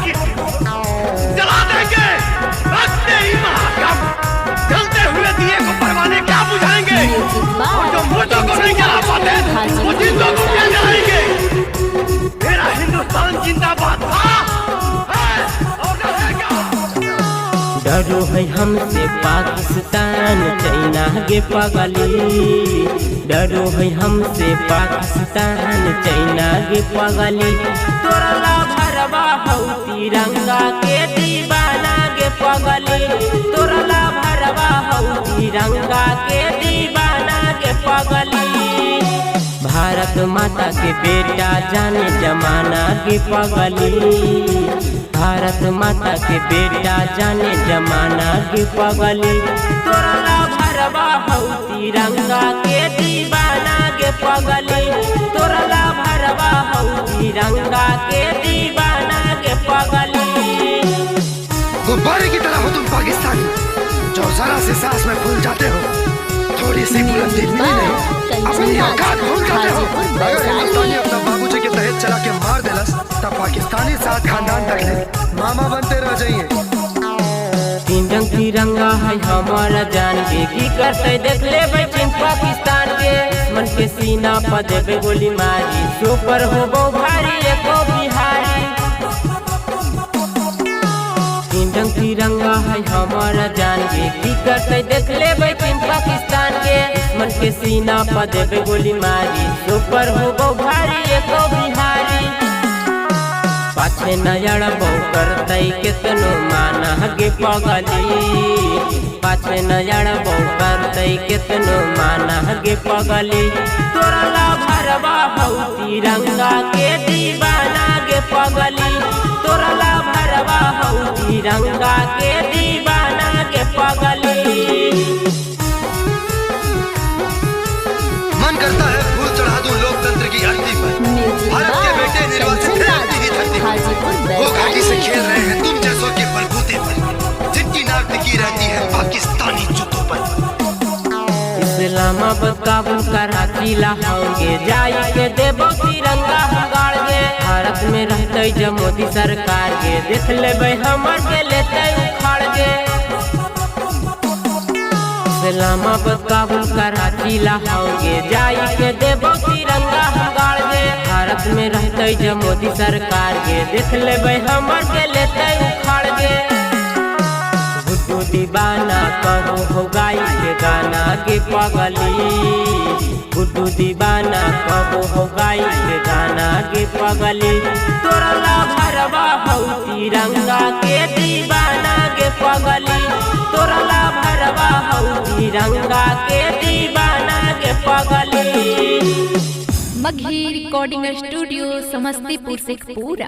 की जला देंगे। रखते ही महाकाम जलते हुए दिए को परवाने क्या बुझाएंगे। और जो मुर्दों को नहीं जला पाते वो जिंदों को क्या जलाएंगे। मेरा हिंदुस्तान जिंदाबाद था। डरो है हमसे पाकिस्तान चाइना के पगली। डरो है हमसे पाकिस्तान चाइना के पगली। तोरा भरवा हौ तिरंगा के दीवाना के पगली। तोरा भरवा हौ तिरंगा के दीवाना के पगली। भारत माता के बेटा जाने जमाना के पगली। भारत माता के बेटा जाने जमाना के पगली। तोरा भरवा हौ तिरंगा के दीवाना के पगली। तोरा भरवा हौ तिरंगा के दीवाना के पगली। गुब्बारे की तरह हो तुम पाकिस्तानी, जो जरा से सांस में फूल जाते हो। थोड़ी सी बुलंदी मिली नहीं, अपनी औकात भूल जाते हो। अगर हिंदुस्तानी अपना बाबूजी के तहत चला के मार देलस तब पाकिस्तानी साथ खानदान तक ले मामा बनते रह जाइए। तीन रंग तिरंगा है हमारा जान के की करते देख ले चीन पाकिस्तान के। मन के सीना पर देवे गोली मारी सुपर हो भारी एको बिहारी। तीन रंग तिरंगा है हमारा जान के की करते देख ले चीन पाकिस्तान के। मन के सीना पर देवे गोली मारी सुपर हो भारी एको बिहारी। पाछे नजर बहु करते केतनो माना गे पगली। पाछे नजर बहु करते केतनो माना गे पगली। तोरा भरवा हौ तिरंगा के दीवाना गे पगली। तोरा भरवा हौ तिरंगा के दीवाना गे पगली। मन करता है फूल चढ़ा दूं लोकतंत्र की धरती पर। भारत के बेटे निर्वाचित वो घाटी से खेल रहे हैं तुम जैसों के बलबूते पर, जिनकी नाक टिकी रहती है पाकिस्तानी जूतों पर। इस्लामाबाद काबुल कराची लाहौंगे जाई के देबो तिरंगा हम गाड़गे। भारत में रहते जब मोदी सरकार के देख लेबै हमर के लेते उखाड़गे। इस्लामाबाद काबुल कराची लाहौंगे जाई के देबो तिरंगा हम गाड़गे। भारत में रहते जब मोदी सरकार के देख लेबै हमर के लेते उखाड़गे। गुड्डू दीवाना कबो हो गाई के गाना के पगली। गुड्डू दीवाना कबो हो गाई के गाना के पगली। तोरा भरवा हौ तिरंगा के दीवाना के पगली। तोरा भरवा हौ तिरंगा के दीवाना के पगली। Magahi recording studio Samastipur Sheikhpura.